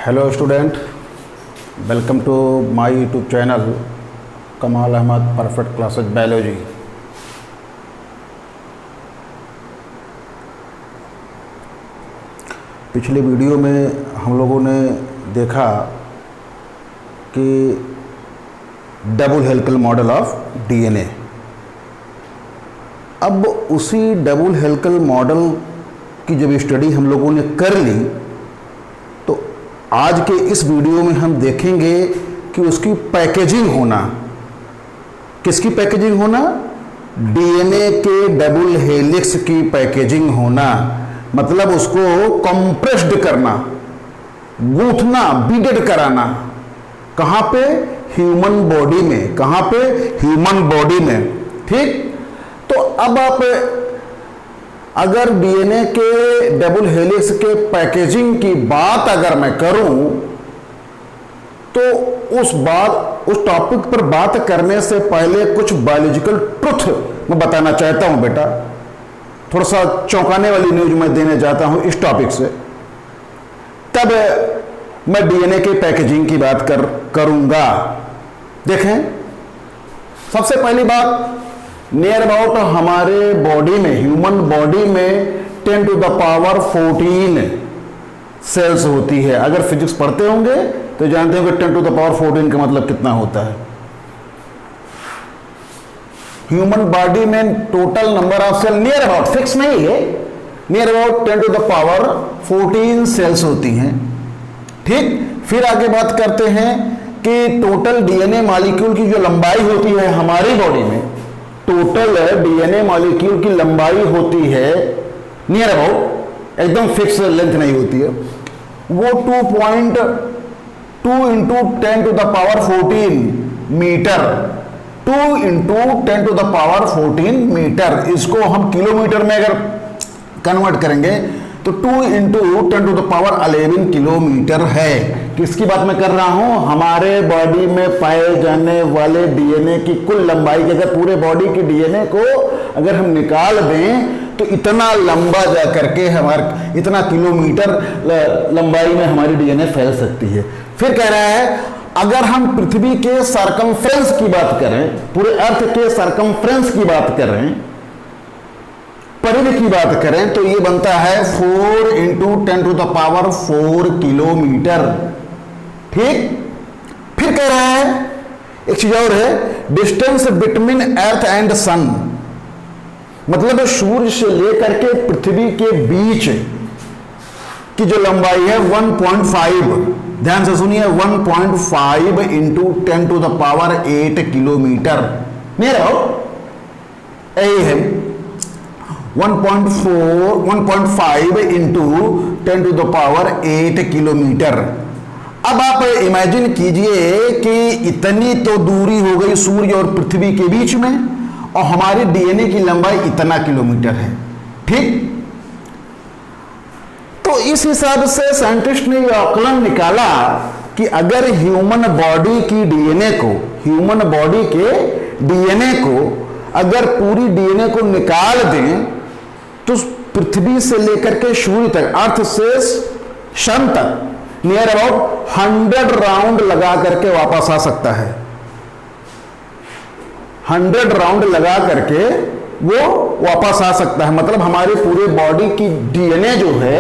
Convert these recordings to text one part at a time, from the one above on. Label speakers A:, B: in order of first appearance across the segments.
A: Hello student, welcome to my YouTube channel Kamal Ahmad perfect classes biology. पिछले video में हम लोगों ने देखा कि double helical model of DNA. अब उसी डबल हेलिकल मॉडल की जब स्टडी हम लोगों ने कर ली तो आज के इस वीडियो में हम देखेंगे कि उसकी पैकेजिंग होना। किसकी पैकेजिंग होना? डीएनए के डबल हेलिक्स की पैकेजिंग होना, मतलब उसको कंप्रेस्ड करना, गूंथना, बीडेड कराना। कहाँ पे? ह्यूमन बॉडी में। कहाँ पे? ह्यूमन बॉडी में। ठीक। तो अब आप अगर डीएनए के डबल हेलिक्स के पैकेजिंग की बात अगर मैं करूं तो उस टॉपिक पर बात करने से पहले कुछ बायोलॉजिकल ट्रुथ मैं बताना चाहता हूं बेटा। थोड़ा सा चौंकाने वाली न्यूज मैं देने जाता हूं इस टॉपिक से, तब मैं डीएनए के पैकेजिंग की बात करूंगा। देखें, सबसे पहली बात, नियर अबाउट हमारे बॉडी में, ह्यूमन बॉडी में 10 to the power 14 सेल्स होती है। अगर फिजिक्स पढ़ते होंगे तो जानते होंगे 10 to the power 14 का मतलब कितना होता है। ह्यूमन बॉडी में total number of cell near about, fix नहीं है, near about 10 to the power 14 cells होती हैं। ठीक। फिर आगे बात करते हैं कि टोटल डीएनए मॉलिक्यूल की जो लंबाई होती है हमारी बॉडी में, टोटल डीएनए मॉलिक्यूल की लंबाई होती है नियर अबाउट, एकदम फिक्स लेंथ नहीं होती है, वो 2.2 into 10 to the power 14 metre. 2 into 10 to the power 14 metre. इसको हम किलोमीटर में अगर कन्वर्ट करेंगे तो 2 into 10 to the power 11 kilometre है। किसकी बात मैं कर रहा हूं? हमारे बॉडी में पाए जाने वाले डीएनए की कुल लंबाई की। अगर पूरे बॉडी की डीएनए को अगर हम निकाल दें तो इतना लंबा जा करके हमारे, इतना किलोमीटर लंबाई में हमारी डीएनए फैल सकती है। फिर कह रहा है अगर हम पृथ्वी के सरकमफ्रेंस की बात करें, पूरे अर्थ के सरकमफ्रेंस की बात करें, परिधि की बात करें, तो ये बनता है 4 into 10 to the power 4 kilometre. ठीक। फिर कह रहा है एक चीज और है, डिस्टेंस बिटवीन अर्थ एंड सन, मतलब सूर्य से लेकर के पृथ्वी के बीच की जो लंबाई है 1.5, ध्यान से सुनिए, 1.5 into 10 to the power 8 kilometre. मेरा यही है 1.5 into 10 to the power 8 kilometre. अब आप इमेजिन कीजिए कि इतनी तो दूरी हो गई सूर्य और पृथ्वी के बीच में, और हमारी डीएनए की लंबाई इतना किलोमीटर है। ठीक। तो इस हिसाब से साइंटिस्ट ने यह आकलन निकाला कि अगर ह्यूमन बॉडी की डीएनए को, ह्यूमन बॉडी के डीएनए को अगर पूरी डीएनए को निकाल दें तो पृथ्वी से लेकर के सूर्य तक, अर्थ से सन तक नियर अबाउट 100 राउंड लगा करके वापस आ सकता है। 100 राउंड लगा करके वो वापस आ सकता है, मतलब हमारे पूरे बॉडी की डीएनए जो है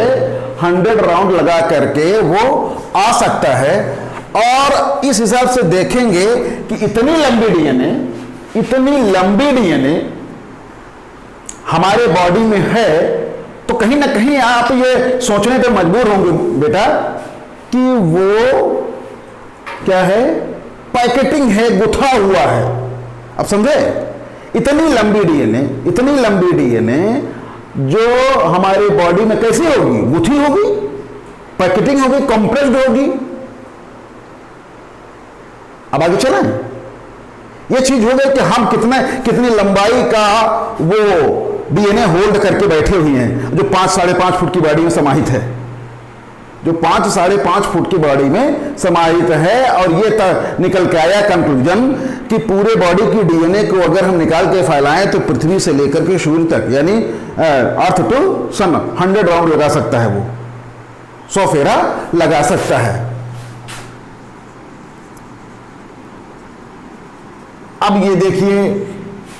A: 100 राउंड लगा करके वो आ सकता है। और इस हिसाब से देखेंगे कि इतनी लंबी डीएनए हमारे बॉडी में है, तो कहीं ना कहीं आप ये सोचने पर मजबूर होंगे बेटा कि वो क्या है? पैकेटिंग है, गुथा हुआ है। अब समझे? इतनी लंबी डीएनए जो हमारे बॉडी में कैसी होगी? गुथी होगी, पैकेटिंग होगी, कंप्रेस्ड होगी। अब आगे चलें, ये चीज हो गई कि हम कितनी लंबाई का वो डीएनए होल्ड करके बैठे हुए हैं, जो 5-5.5 फुट की बॉडी में समाहित है, जो 5-5.5 फुट की बॉडी में समाहित है। और ये निकल के आया कंक्लूजन कि पूरे बॉडी की डीएनए को अगर हम निकाल के फैलाएं तो पृथ्वी से लेकर के सूर्य तक, यानी अर्थ टू सन 100 राउंड लगा सकता है, वो 100 फेरा लगा सकता है। अब ये देखिए,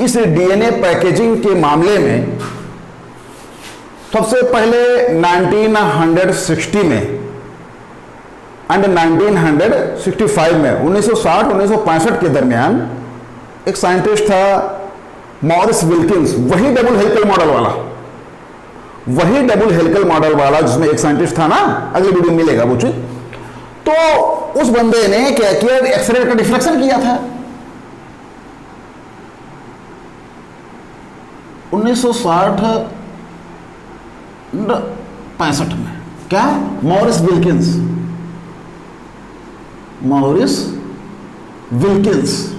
A: इस डीएनए पैकेजिंग के मामले में सबसे पहले 1960 में एंड 1965 में 1960-1965 के दरमियान एक साइंटिस्ट था मॉरिस विल्किंस, वही डबल हेलिकल मॉडल वाला जिसमें एक साइंटिस्ट था ना, अगले वीडियो में मिलेगा वो चीज। तो उस बंदे ने क्या किया, एक्सरे का डिफ्रैक्शन किया था 1960-65 में। क्या? मॉरिस विल्किंस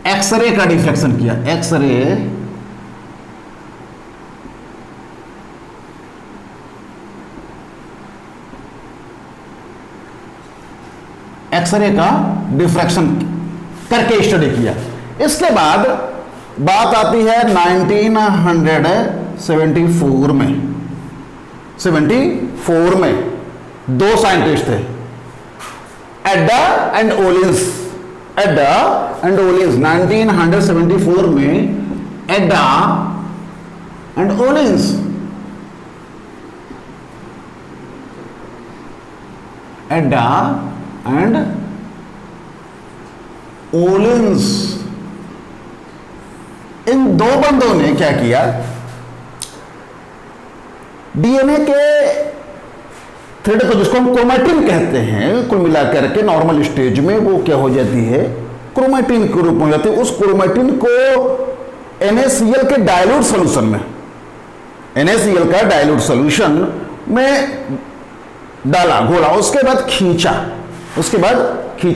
A: एक्सरे का डिफ्रैक्शन किया। एक्सरे का डिफ्रैक्शन करके स्टडी किया। इसके बाद बात आती है 1974 में दो साइंटिस्ट थे, एडा एंड ओलिंस। 1974 में एडा एंड ओलिंस इन दो बंदों ने क्या किया, डीएनए के थ्रेड को, जिसको हम क्रोमैटिन कहते हैं, कुल मिलाकर के नॉर्मल स्टेज में वो क्या हो जाती है, क्रोमैटिन के रूप में हो जाती है। उस क्रोमैटिन को NaCl के डाइल्यूट सॉल्यूशन में डाला, घोला, उसके बाद खींचा।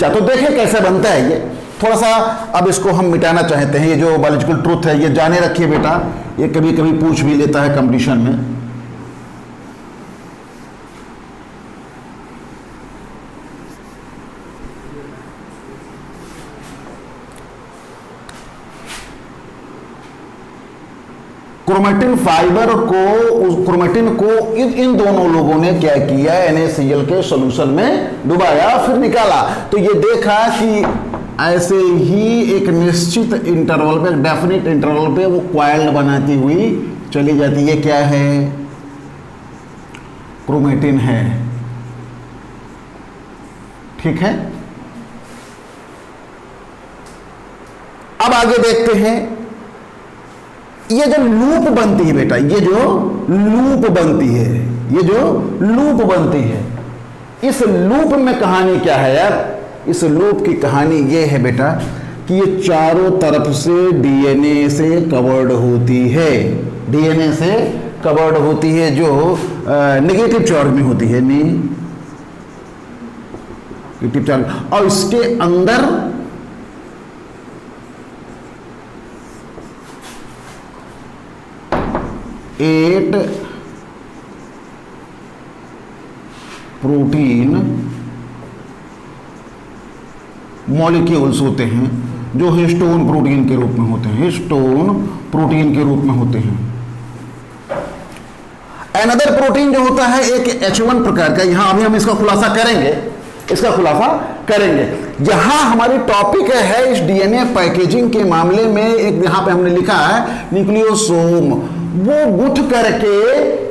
A: तो देखें कैसे बनता है ये। थोड़ा सा अब इसको हम मिटाना चाहते हैं। ये जो बायोलॉजिकल ट्रूथ है ये जाने रखिए बेटा, ये कभी कभी पूछ भी लेता है कंपटीशन में। क्रोमैटिन को इन दोनों लोगों ने क्या किया, NaCl के सॉल्यूशन में डुबाया, फिर निकाला। तो ये देखा कि ऐसे ही एक निश्चित इंटरवल पे, डेफिनेट इंटरवल पे वो क्वाइल्ड बनाती हुई चली जाती है। क्या है? क्रोमैटिन है। ठीक है, अब आगे देखते हैं। ये जो लूप बनती है बेटा, ये जो लूप बनती है, इस लूप में कहानी क्या है यार? इस लूप की कहानी ये है बेटा कि ये चारों तरफ से डीएनए से कवर्ड होती है, जो नेगेटिव चार्ज में होती है, नेगेटिव चार्ज। और इसके अंदर एट प्रोटीन मॉलिक्यूल्स होते हैं जो हिस्टोन प्रोटीन के रूप में होते हैं। अनदर प्रोटीन जो होता है एक H1 प्रकार का, यहां अभी हम इसका खुलासा करेंगे। यहां हमारी टॉपिक है इस डीएनए पैकेजिंग के मामले में, एक यहां पे हमने लिखा है न्यूक्लियोसोम, वो गुथ करके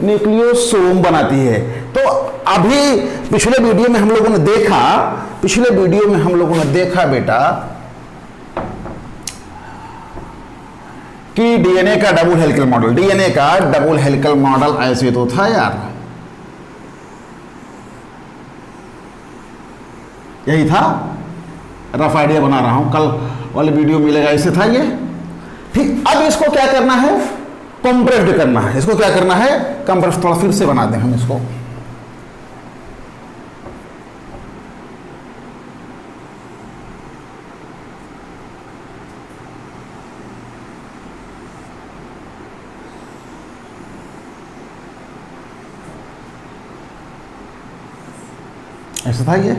A: न्यूक्लियोसोम बनाती है। तो अभी पिछले वीडियो में हम लोगों ने देखा बेटा कि डीएनए का डबल हेलिकल मॉडल ऐसे तो था यार, यही था। रफ आइडिया बना रहा हूं, कल वाले वीडियो मिलेगा, ऐसे था ये। ठीक, अब इसको क्या करना है, कंप्रेस्ड करना है। इसको क्या करना है, कंप्रेस। थोड़ा फिर से बना दें हम इसको। ऐसा था ये।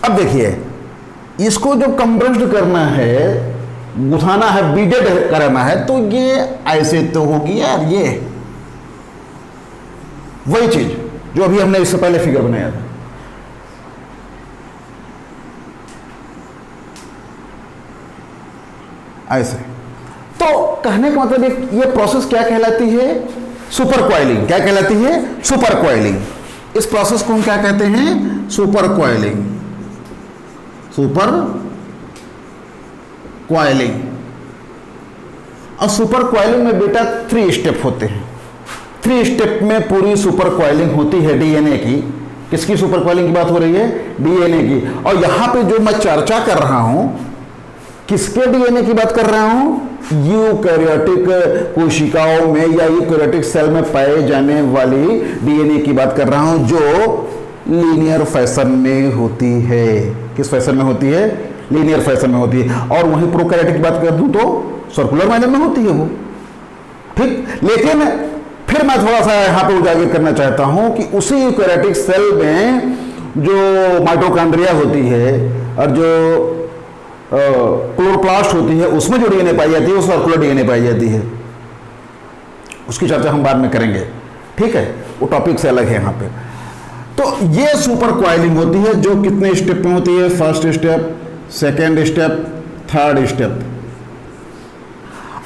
A: अब देखिए, इसको जब कंप्रेस्ड करना है, गुथाना है, बीडेड कराना है, तो ये ऐसे तो होगी यार, ये वही चीज जो अभी हमने इससे पहले फिगर बनाया था। ऐसे तो कहने का मतलब ये प्रोसेस क्या कहलाती है? Super coiling. क्या कहलाती है? Super coiling. इस प्रोसेस को हम क्या कहते हैं? Super coiling. Super coiling. और सुपर कॉइलिंग में बेटा 3 स्टेप होते हैं। 3 स्टेप में पूरी सुपर कॉइलिंग होती है डीएनए की। किसकी सुपर कॉइलिंग की बात हो रही है? डीएनए की। और यहां पे जो मैं चर्चा कर रहा हूं, किसके डीएनए की बात कर रहा हूं? यूकैरियोटिक कोशिकाओं में या यूकैरियोटिक सेल में पाए जाने वाली डीएनए की बात कर रहा हूं, जो लीनियर फैशन में होती है। किस फैशन में होती है? लीनियर फैशन में होती है। और वहीं प्रोकैरियोटिक की बात कर दूं तो सर्कुलर मैनर में होती है वो। ठीक, लेकिन फिर मैं थोड़ा सा यहां पे उजागर करना चाहता हूं कि उसी यूकैरियोटिक सेल में जो माइटोकॉन्ड्रिया होती है और जो क्लोरोप्लास्ट होती है, उसमें जो डीएनए पाई जाती है वो सर्कुलर डीएनए पाई जाती है। उसकी चर्चा हम बाद में करेंगे, ठीक है, वो टॉपिक से अलग है यहाँ पे। तो ये सुपर कॉइलिंग होती है, जो कितने स्टेप में होती है? First step, second step, third step.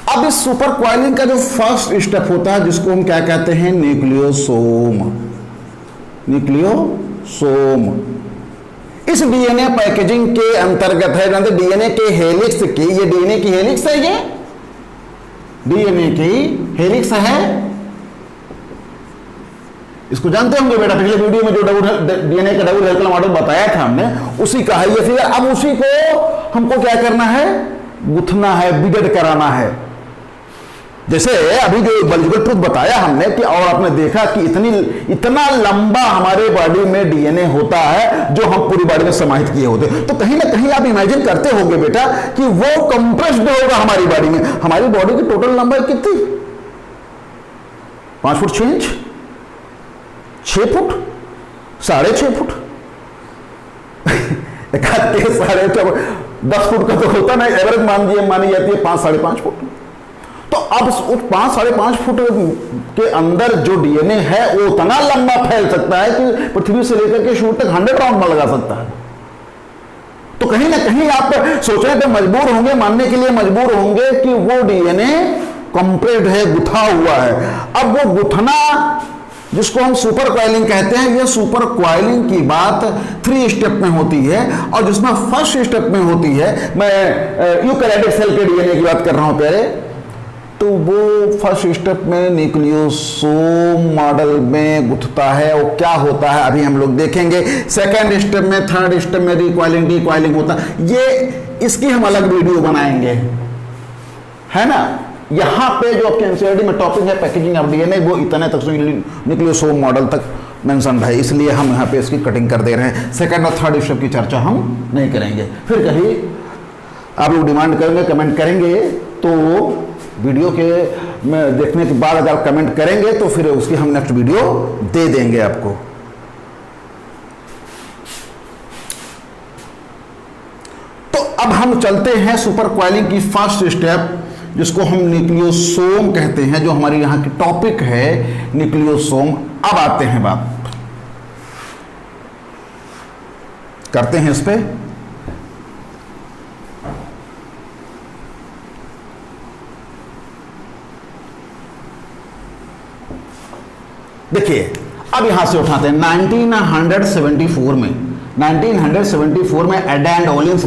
A: अब इस सुपर कॉइलिंग का जो फर्स्ट स्टेप होता है, जिसको हम क्या कहते हैं? न्यूक्लियोसोम। न्यूक्लियोसोम इस डीएनए पैकेजिंग के अंतर्गत है। डीएनए के हेलिक्स की, ये डीएनए की हेलिक्स है, ये डीएनए की हेलिक्स है। इसको जानते होंगे बेटा, पिछले वीडियो में जो डीएनए का डबल हेलिकल मॉडल बताया था हमने, उसी का है ये फिगर। अब उसी को हमको क्या करना है? गुथना है, बिडेड कराना है। जैसे अभी जो बल्जिबल ट्रुथ बताया हमने कि, और आपने देखा कि इतना लंबा हमारे बॉडी में डीएनए होता है जो हम पूरी बॉडी में समाहित किए होते हैं। तो कहीं ना कहीं आप इमेजिन करते होंगे बेटा कि वो कंप्रेस्ड होगा हमारी बॉडी में। हमारी बॉडी की टोटल लंबाई कितनी? 5 फुट 6 इंच, 6 फुट, 6.5 फुट, एकाध के 10.5 10 फुट का तो होता नहीं, एवरेज मानी जाती है 5 साढ़े 5 फुट। तो अब उस 5 साढ़े 5 फुट के अंदर जो डीएनए है वो उतना लंबा फैल सकता है कि पृथ्वी से लेकर के सूर्य तक 100 राउंड में लगा सकता है। तो कहीं ना कहीं आप सोचने पे मजबूर होंगे, मानने के लिए मजबूर होंगे कि वो डीएनए कंप्रेस्ड है, गुथा हुआ है। अब वो गुथना, जिसको हम सुपर कॉइलिंग कहते हैं, ये सुपर कॉइलिंग की बात 3 स्टेप में होती है। और जिसमें फर्स्ट स्टेप में होती है, मैं यूकैरियोटिक सेल के डीएनए की बात कर रहा हूं पहले, तो वो फर्स्ट स्टेप में न्यूक्लियोसोम मॉडल में गुथता है। वो क्या होता है अभी हम लोग देखेंगे। सेकेंड स्टेप में, थर्ड स्टेप में रिकॉइलिंग, डीकॉइलिंग होता है। ये इसकी हम अलग वीडियो बनाएंगे, है ना। यहां पे जो आपके एनसीईआरटी में टॉपिक है पैकेजिंग ऑफ डीएनए, वो इतने तक न्यूक्लियोसोम मॉडल तक मेंशन है, इसलिए हम यहाँ पे इसकी कटिंग कर दे रहे हैं। सेकेंड और थर्ड स्टेप की चर्चा हम नहीं करेंगे। फिर कहीं आप लोग डिमांड करेंगे, कमेंट करेंगे, तो वीडियो के में देखने के बाद अगर कमेंट करेंगे तो फिर उसकी हम नेक्स्ट वीडियो दे देंगे आपको। तो अब हम चलते हैं सुपर कॉइलिंग की फर्स्ट स्टेप, जिसको हम न्यूक्लियोसोम कहते हैं, जो हमारी यहां की टॉपिक है न्यूक्लियोसोम। अब आते हैं, बात करते हैं इस पे। देखिए, अब यहां से उठाते हैं 1974 में एडैंड ओलिंस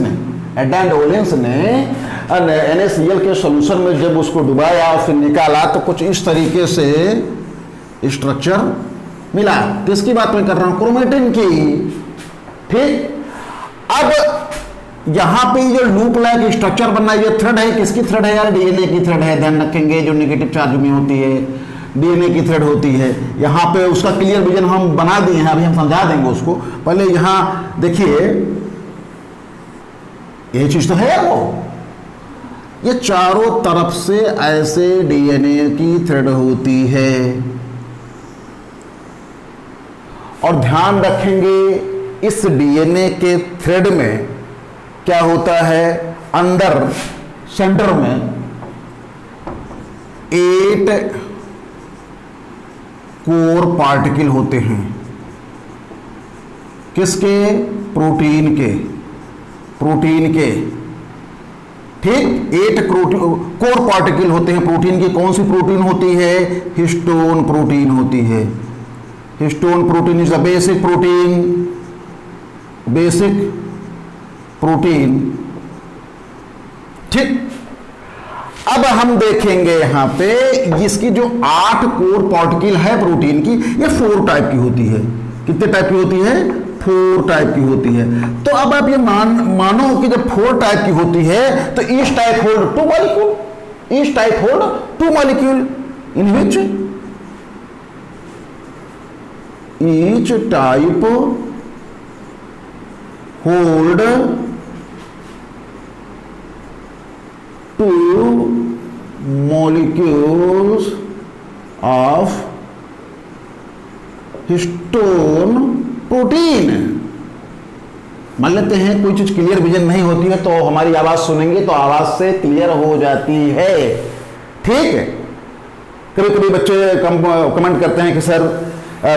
A: ने NaCl के सॉल्यूशन में जब उसको डुबाया और फिर निकाला, तो कुछ इस तरीके से स्ट्रक्चर मिला। किसकी बात मैं कर रहा हूं? क्रोमेटिन की। ठीक, अब यहां पे जो लूप लाइक स्ट्रक्चर बनना है, ये थ्रेड है। किसकी थ्रेड है यार? डीएनए की थ्रेड है। ध्यान रखेंगे, जो नेगेटिव चार्ज में होती है डीएनए की थ्रेड होती है। यहाँ पे उसका क्लियर विजन हम बना दिए हैं, अभी हम समझा देंगे उसको। पहले यहाँ देखिए, ये चीज तो है वो, ये चारों तरफ से ऐसे डीएनए की थ्रेड होती है। और ध्यान रखेंगे, इस डीएनए के थ्रेड में क्या होता है, अंदर सेंटर में 8 कोर पार्टिकल होते हैं। किसके? प्रोटीन के, प्रोटीन के, ठीक। 8 कोर पार्टिकल होते हैं प्रोटीन की। कौन सी प्रोटीन होती है? हिस्टोन प्रोटीन होती है। Histone protein is a basic protein, basic protein, ठीक। अब हम देखेंगे यहां पे इसकी जो 8 कोर पार्टिकल है प्रोटीन की, ये 4 टाइप की होती है। कितने टाइप की होती है? 4 टाइप की होती है। तो अब आप ये मानो कि जब 4 टाइप की होती है तो each type hold 2 molecule, each type hold 2 molecule in which each type hold 2 molecules of histone protein. मान लेते हैं कोई चीज क्लियर विजन नहीं होती है तो हमारी आवाज सुनेंगे तो आवाज से क्लियर हो जाती है, ठीक है। कभी कभी बच्चे कमेंट करते हैं कि सर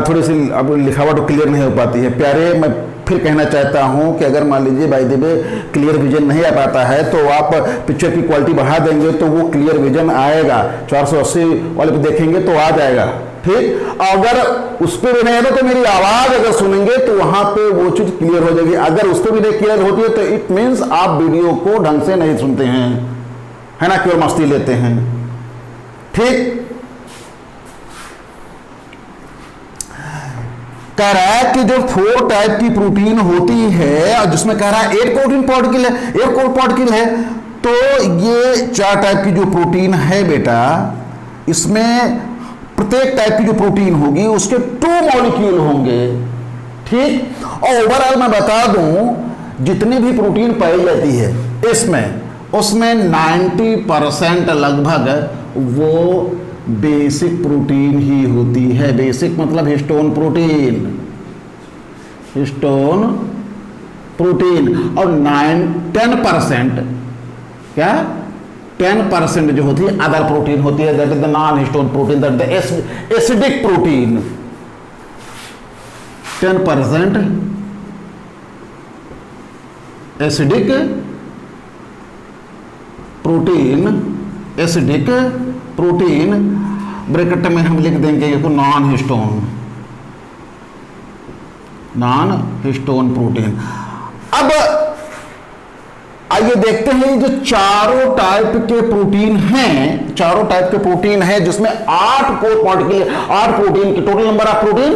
A: थोड़ी सी अब लिखावट क्लियर नहीं हो पाती है। प्यारे, मैं फिर कहना चाहता हूं कि अगर मान लीजिए by the way clear vision नहीं आ पाता है तो आप पिक्चर की क्वालिटी बढ़ा देंगे तो वो क्लियर विजन आएगा। 480 वाले पे देखेंगे तो आ जाएगा, ठीक। अगर उस पर भी नहीं है तो मेरी आवाज अगर सुनेंगे तो वहां पे वो चीज क्लियर हो जाएगी। अगर उस पर भी नहीं क्लियर होती है तो इट मीन्स आप वीडियो को ढंग से नहीं सुनते हैं, है ना, केवल मस्ती लेते हैं, ठीक। कह रहा है कि जो 4 टाइप की प्रोटीन होती है और जिसमें कह रहा है 8 प्रोटीन पार्टिकल है, 8 कोर पार्टिकल है, तो ये 4 टाइप की जो प्रोटीन है बेटा, इसमें प्रत्येक टाइप की जो प्रोटीन होगी उसके 2 मॉलिक्यूल होंगे, ठीक। और ओवरऑल मैं बता दूं जितनी भी प्रोटीन पाई जाती है इसमें, उसमें 90% लगभग वो बेसिक प्रोटीन ही होती है। बेसिक मतलब हिस्टोन प्रोटीन, हिस्टोन प्रोटीन। और 10% क्या, 10% जो होती है अदर प्रोटीन होती है, that is the non histone protein, that the acidic protein. 10% acidic protein, acidic protein, bracket में हम लिख देंगे इसको non histone, non histone protein. अब आइए देखते हैं जो चारों टाइप के प्रोटीन हैं, चारों टाइप के प्रोटीन हैं जिसमें 8 कोर पार्टिकल, 8 प्रोटीन की total number of protein,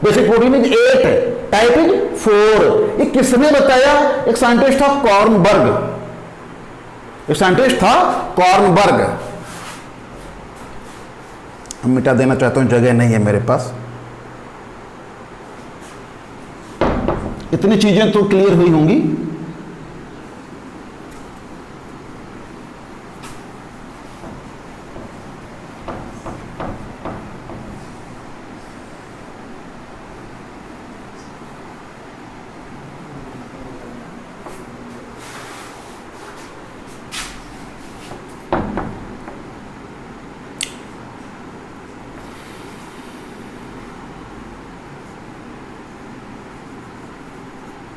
A: basic protein is 8, type is 4। ये किसने बताया? एक साइंटिस्ट था कॉर्नबर्ग, एक साइंटिस्ट था कॉर्नबर्ग। मिटा देना चाहता हूं, जगह नहीं है मेरे पास। इतनी चीजें तो क्लियर हुई होंगी।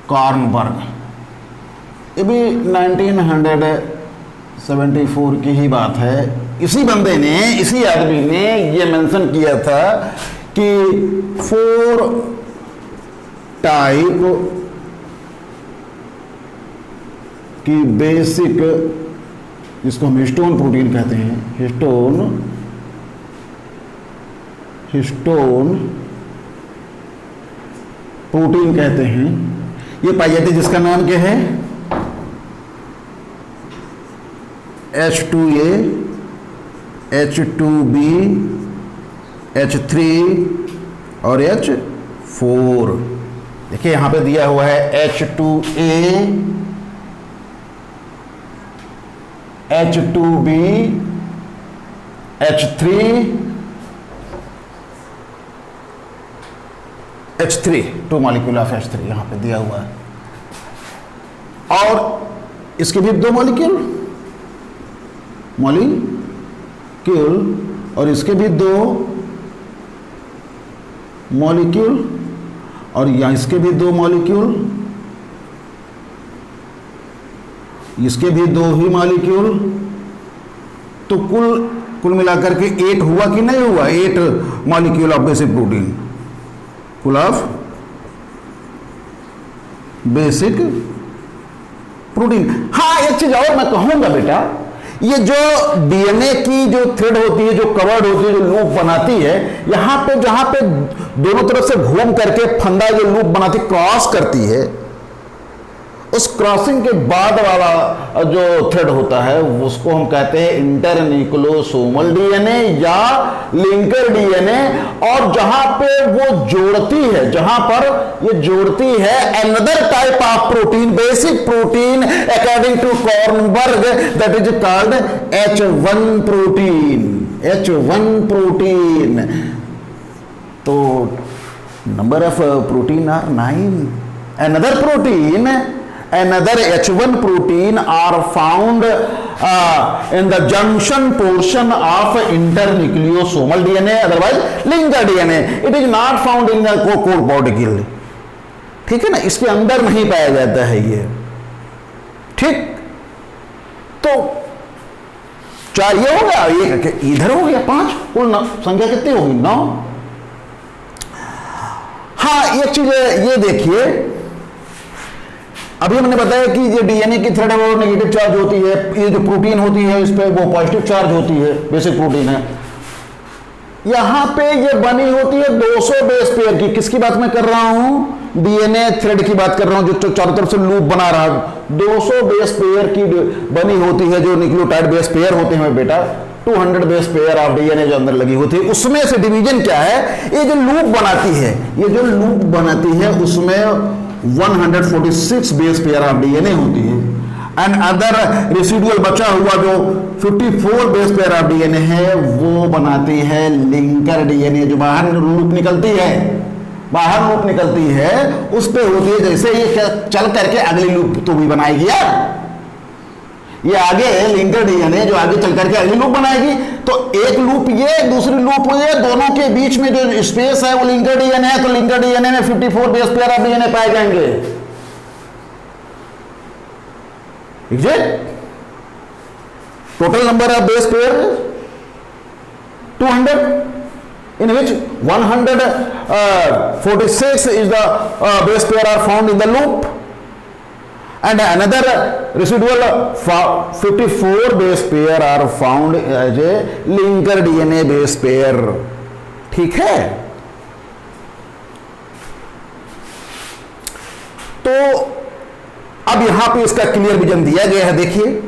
A: कॉर्नबर्ग, ये भी 1974 की ही बात है। इसी बंदे ने, इसी आदमी ने ये मेंशन किया था कि 4 टाइप की बेसिक, जिसको हम हिस्टोन प्रोटीन कहते हैं, हिस्टोन प्रोटीन कहते हैं, ये पाई जाती है, जिसका नाम क्या है? H2A, H2B, H3 और H4। देखिए यहां पे दिया हुआ है H2A, H2B, H3, H3, 2 molecule of H3 यहां पे दिया हुआ है। और इसके भी दो मॉलिक्यूल और इसके भी दो मॉलिक्यूल और यहाँ इसके भी दो मॉलिक्यूल, इसके भी दो ही मॉलिक्यूल। तो कुल मिलाकर के 8 हुआ कि नहीं हुआ? 8 मॉलिक्यूल ऑफ बेसिक प्रोटीन, कुल ऑफ बेसिक प्रोटीन। हाँ, एक चीज और मैं कहूंगा बेटा, ये जो डीएनए की जो थ्रेड होती है, जो कवर्ड होती है, जो लूप बनाती है, यहां पे जहां पे दोनों तरफ से घूम करके फंदा जो लूप बनाती, क्रॉस करती है, उस क्रॉसिंग के बाद वाला जो थ्रेड होता है उसको हम कहते हैं इंटरन्यूक्लियोसोमल डीएनए या लिंकर डीएनए। और जहां पे वो जोड़ती है, जहां पर ये जोड़ती है another type of protein, basic protein according to Kornberg, that is called H1 protein. H1 protein. तो number of protein are 9। Another H1 protein are found in the junction portion of internucleosomal DNA, otherwise linker DNA. It is not found in the core particle. ठीक है ना, इसके अंदर नहीं पाया जाता है ये। ठीक, तो 4 ये हो गया, ये इधर हो गया 5, कुल संख्या कितनी होगी? 9। हाँ, एक चीज ये देखिए, अभी हमने बताया कि ये डीएनए की थ्रेड है वो नेगेटिव चार्ज होती है, ये जो प्रोटीन होती है इस पे वो पॉजिटिव चार्ज होती है, बेसिक प्रोटीन है। यहां पे ये बनी होती है 200 बेस पेयर की। किसकी बात मैं कर रहा हूं? डीएनए थ्रेड की बात कर रहा हूं, जो चारों तरफ से लूप बना रहा है। 200 बेस पेयर की बनी होती है, जो न्यूक्लियोटाइड बेस पेयर होते हैं बेटा, 200 बेस पेयर ऑफ डीएनए जो अंदर लगी होती है। उसमें से डिवीजन क्या है? ये जो लूप बनाती है, ये जो लूप बनाती है उसमें 146 बेस पेयर ऑफ डीएनए होती है, एंड अदर रेसिडुअल बचा हुआ जो 54 बेस पेयर ऑफ डीएनए है वो बनाती है लिंकर डीएनए। जो बाहर लूप निकलती है उस पे होती है, जैसे ये चल करके अगली लूप तो भी बनाएगी यार, ये आगे लिंकर डीएनए जो आगे चल करके अगली लूप बनाएगी। तो एक लूप ये, दूसरी लूप ये, दोनों के बीच में जो स्पेस है वो लिंकर डीएनए है। तो लिंकर डीएनए में 54 बेस पेयर ऑफ डीएनए पाए जाएंगे। ठीक है, total number of base pair 200, in which 146 is the base pair are found in the loop, and another residual 54 base pair are found as a linker DNA base pair. ठीक है, तो अब यहां पे इसका क्लियर विजन दिया गया है। देखिए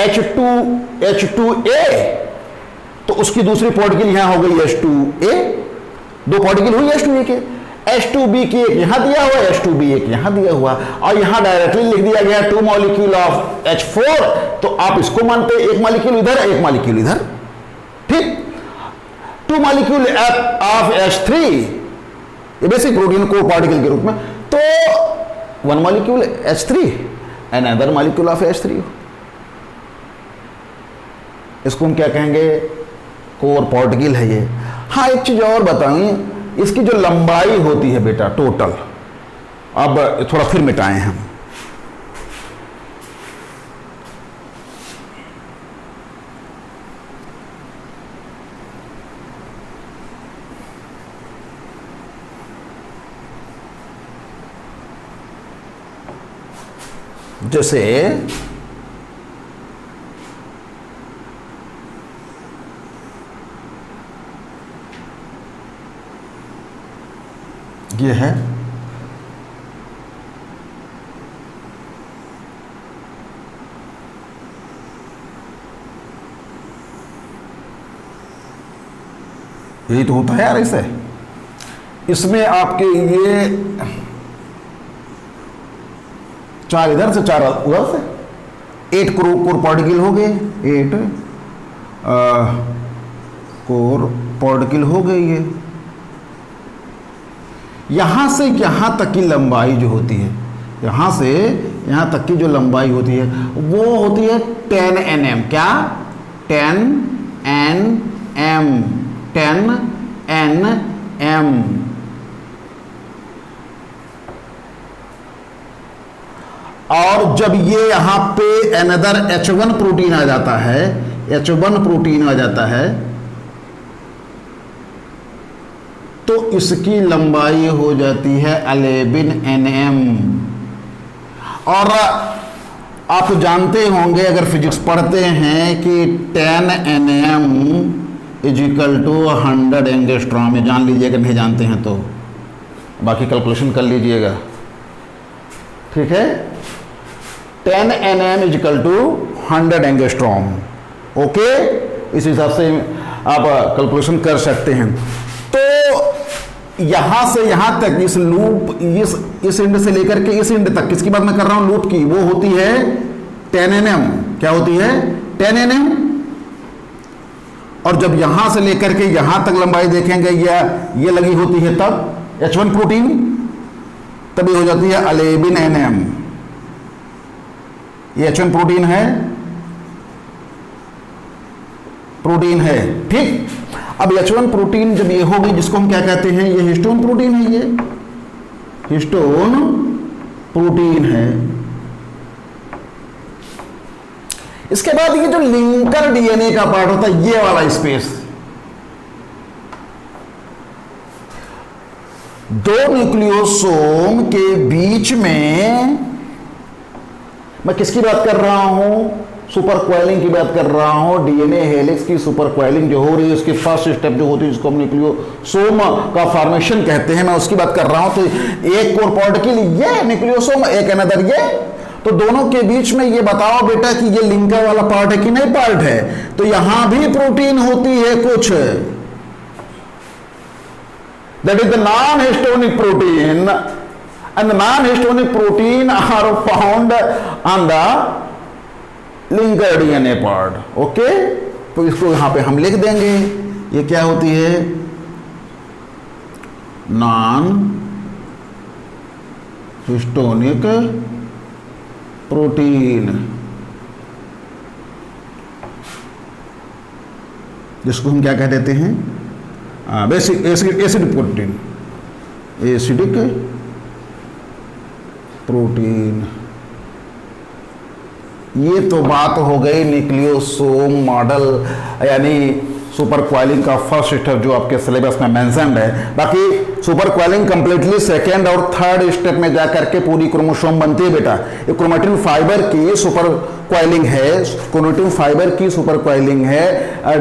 A: H2A, तो उसकी दूसरी पार्टिकल यहां हो गई H2A, 2 पार्टिकल हुई H2A के। H2B की एक यहां दिया हुआ, H2B एक यहां दिया हुआ, और यहां डायरेक्टली लिख दिया गया 2 मॉलिक्यूल ऑफ H4। तो आप इसको मानते हैं 1 मॉलिक्यूल इधर, 1 मॉलिक्यूल इधर। ठीक, 2 मॉलिक्यूल ऑफ H3, ये बेसिक प्रोटीन को पार्टिकल के रूप में, तो 1 molecule H3 and other molecule of H3। इसको हम क्या कहेंगे? कोर पार्टिकल है ये। हाँ, एक चीज और बताऊं, इसकी जो लंबाई होती है बेटा टोटल, अब थोड़ा फिर मिटाएं हम। जैसे ये है, यही तो होता है यार। इसे इसमें आपके ये 4 इधर से 4 उधर से 8 कोर पार्टिकल हो गए, 8 कोर पार्टिकल हो गए। ये यहां से यहां तक की लंबाई जो होती है, यहाँ से यहाँ तक की जो लंबाई होती है वो होती है 10 nm। क्या? 10 nm, 10 nm। और जब ये यहाँ पे अनदर H1 प्रोटीन आ जाता है, H1 प्रोटीन आ जाता है, तो इसकी लंबाई हो जाती है 11 nm। और आप जानते होंगे अगर फिजिक्स पढ़ते हैं कि 10 nm is equal to 100 angstrom. ये जान लीजिएगा, नहीं जानते हैं तो बाकी कैलकुलेशन कर लीजिएगा, ठीक है। 10 nm is equal to 100 angstrom. Okay, इस हिसाब से आप कैलकुलेशन कर सकते हैं। तो यहां से यहां तक इस लूप, इस एंड से लेकर के इस एंड तक, किसकी बात मैं कर रहा हूं? लूप की। वो होती है 10 nm। क्या होती है? 10 nm। और जब यहां से लेकर के यहां तक लंबाई देखेंगे, या ये लगी होती है तब H1 प्रोटीन, तब ये हो जाती है 11 nm। ये H1 प्रोटीन है, ठीक। अब H1 प्रोटीन जब ये होगी, जिसको हम क्या कहते हैं? ये हिस्टोन प्रोटीन है, ये हिस्टोन प्रोटीन है। इसके बाद ये जो लिंकर डीएनए का पार्ट होता है, ये वाला स्पेस, दो न्यूक्लियोसोम के बीच में, मैं किसकी बात कर रहा हूं? सुपर क्वाइलिंग की बात कर रहा हूं। डीएनए हेलिक्स की सुपर क्वाइलिंग जो हो रही है, उसकी फर्स्ट स्टेप जो होती है, जिसको हम न्यूक्लियोसोम का फॉर्मेशन कहते हैं, मैं उसकी बात कर रहा हूं। तो एक कोर पार्टिकल ये न्यूक्लियोसोम, एक अनदर ये, तो दोनों के बीच में ये बताओ बेटा कि ये लिंकर वाला पार्ट है कि नहीं पार्ट है? तो यहां भी प्रोटीन होती है कुछ, that is the non histrionic protein, and the non-histonic protein are found on the linker DNA part. Okay, तो इसको यहां पे हम लिख देंगे। ये क्या होती है? नॉन हिस्टोनिक प्रोटीन, जिसको हम क्या कह देते हैं? Basic acid protein, acidic protein. ये तो बात हो गई न्यूक्लियोसोम मॉडल, यानी सुपर क्वाइलिंग का फर्स्ट स्टेप जो आपके सिलेबस में मेंशन्ड है। बाकी सुपर क्वाइलिंग कंप्लीटली सेकेंड और थर्ड स्टेप में जाकर के पूरी क्रोमोसोम बनती है बेटा। ये क्रोमेटिन फाइबर की सुपर क्वाइलिंग है, क्रोमेटिन फाइबर की सुपर क्वाइलिंग है,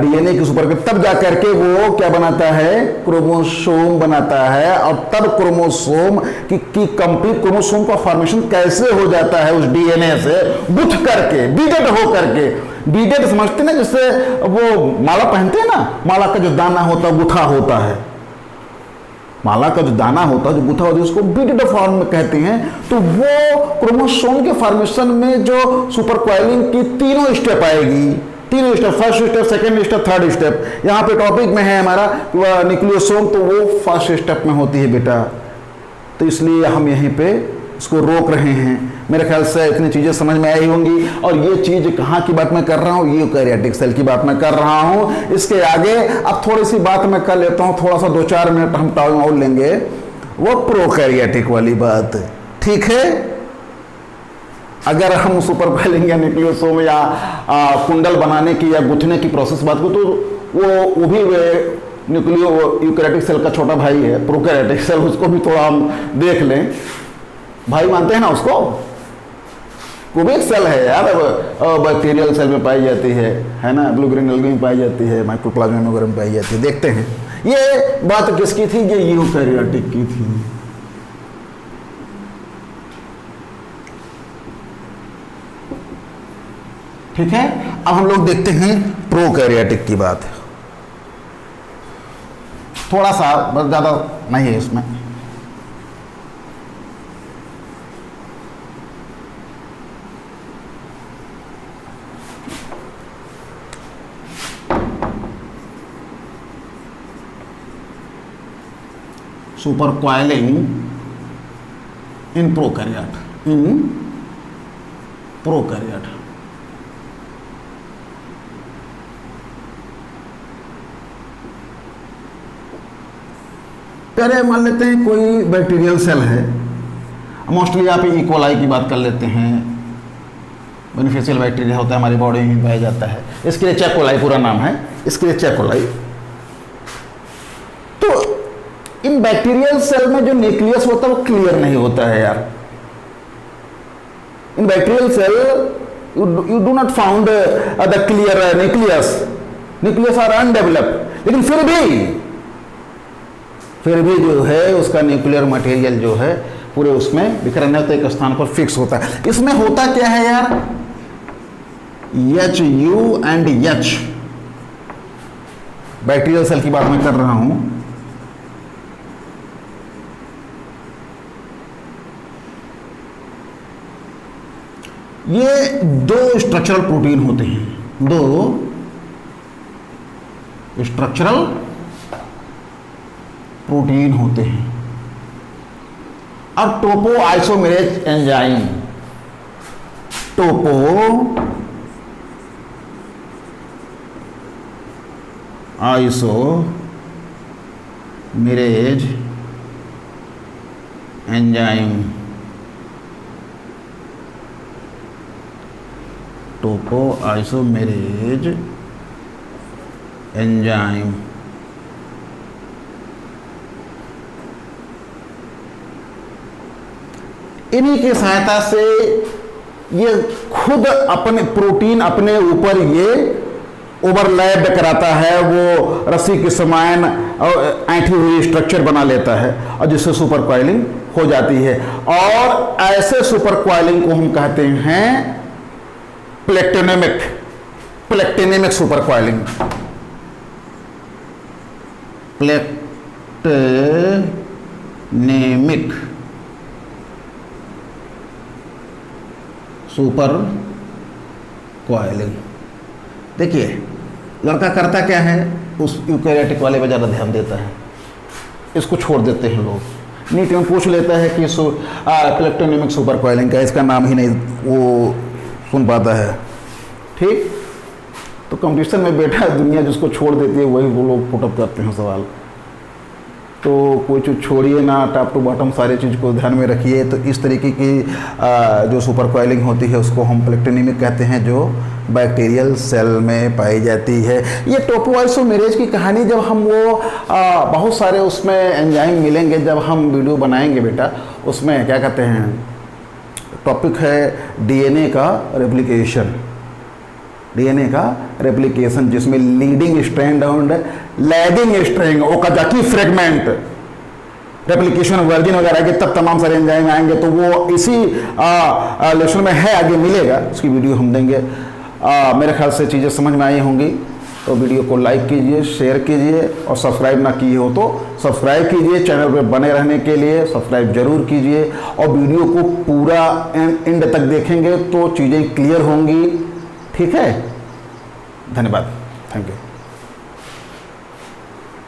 A: डीएनए की सुपर, तब जाकर के वो क्या बनाता है? क्रोमोसोम बनाता है। और तब क्रोमोसोम की कंप्लीट क्रोमोसोम का फॉर्मेशन कैसे हो जाता है? उस डीएनए से गुथ करके, बीटेड हो करके, बीटेड समझते ना, जिससे वो माला पहनते हैं ना, माला का जो दाना होता है गुथा होता है, माला का जो दाना होता है, जो गुथा होता है, उसको बीटेड फॉर्म में कहते हैं। तो वो क्रोमोसोम के फॉर्मेशन में जो सुपर क्वाइलिंग की तीनों स्टेप आएगी, तीनों step, first step, second step, third step. यहाँ पे टॉपिक में है हमारा न्यूक्लियोसोम, तो वो फर्स्ट स्टेप में होती है बेटा। तो इसलिए हम यहीं पे इसको रोक रहे हैं। मेरे ख्याल से इतनी चीज़ें समझ में आई होंगी। और ये चीज़ कहाँ की बात मैं कर रहा हूँ? यूकैरियोटिक सेल की बात मैं कर रहा हूँ। इसके आगे अब थोड़ी सी बात मैं कर लेता हूँ, थोड़ा सा 2-4 मिनट हम टाइम और लेंगे, वो प्रोकैरियोटिक वाली बात, ठीक है। अगर हम सुपर क्वाइलिंग या न्यूक्लियोसोम या कुंडल बनाने की या गुथने की प्रोसेस बात को, तो वो भी यूकैरियोटिक सेल का छोटा भाई है प्रोकैरियोटिक सेल, उसको भी थोड़ा हम देख लें। भाई मानते हैं ना उसको? क्यूबिक सेल है यार, बैक्टीरियल सेल में पाई जाती है ना, ब्लू ग्रीन एल्गी में पाई जाती है, माइक्रोप्लाज्मा वगैरह में पाई जाती है। देखते हैं ये बात किसकी थी? ये यूकैरियोटिक की थी। ठीक है, अब हम लोग देखते हैं प्रोकैरियोटिक की बात। थोड़ा सा, बस ज्यादा नहीं है इसमें। Super coiling in prokaryote. In prokaryote. पहले मान लेते हैं कोई बैक्टीरियल सेल है, मोस्टली आप ई कोलाई की बात कर लेते हैं, बेनिफिशियल बैक्टीरिया होता है हमारी बॉडी में पाया जाता है, इसके लिए चेकोलाई पूरा नाम है, इसके लिए चेकोलाई। तो इन बैक्टीरियल सेल में जो न्यूक्लियस होता है वो क्लियर नहीं होता है यार। In bacterial cell you do not found the clear nucleus are undeveloped, लेकिन फिर भी जो है उसका न्यूक्लियर मटेरियल जो है पूरे उसमें बिखरा नहीं होता, एक स्थान पर फिक्स होता है। इसमें होता क्या है यार, HU and H, bacterial cell की बात मैं कर रहा हूं। ये दो स्ट्रक्चरल प्रोटीन होते हैं, दो स्ट्रक्चरल प्रोटीन होते हैं। अब topoisomerase enzyme, topoisomerase enzyme, topoisomerase enzyme इन्हीं की सहायता से ये खुद अपने प्रोटीन अपने ऊपर ये ओवरलैप कराता है, वो रस्सी के समान और ऐंठी हुई स्ट्रक्चर बना लेता है और जिससे सुपर कॉइलिंग हो जाती है। और ऐसे सुपर कॉइलिंग को हम कहते हैं प्लेक्टेनेमिक सुपर कॉइलिंग, प्लेक्टेनेमिक सुपर कॉइलिंग। देखिए लड़का करता क्या है, उस यूकैरियोटिक वाले पे ज़्यादा ध्यान देता है, इसको छोड़ देते हैं लोग। नीट में पूछ लेता है कि प्लेक्टोनेमिक सुपर कॉइलिंग का, इसका नाम ही नहीं वो सुन पाता है। ठीक, तो कंपटीशन में बैठा दुनिया जिसको छोड़ देती है वही वो लोग पुटअप करते हैं सवाल। तो कोई चीज़ छोड़िए ना, टॉप टू बॉटम सारी चीज़ को ध्यान में रखिए। तो इस तरीके की जो सुपर कॉइलिंग होती है उसको हम प्लेक्टोनेमिक कहते हैं, जो बैक्टीरियल सेल में पाई जाती है। ये टोपो आइसोमेरेज की कहानी जब हम वो बहुत सारे उसमें एंजाइम मिलेंगे, जब हम वीडियो बनाएंगे बेटा, उसमें क्या कहते हैं, टॉपिक है डीएनए का रेप्लिकेशन, डीएनए का रेप्लिकेशन, जिसमें लीडिंग स्ट्रैंड और lagging strand, Okazaki fragment, replication virgin वगैरह के तब तमाम सारे एंजाइम आएंगे। तो वो इसी लेसन में है, आगे मिलेगा, उसकी वीडियो हम देंगे। मेरे ख्याल से चीज़ें समझ में आई होंगी। तो वीडियो को लाइक कीजिए, शेयर कीजिए और सब्सक्राइब ना किए हो तो सब्सक्राइब कीजिए। चैनल पर बने रहने के लिए सब्सक्राइब जरूर कीजिए और वीडियो को पूरा एंड तक देखेंगे तो चीज़ें क्लियर होंगी। ठीक है, धन्यवाद, थैंक यू।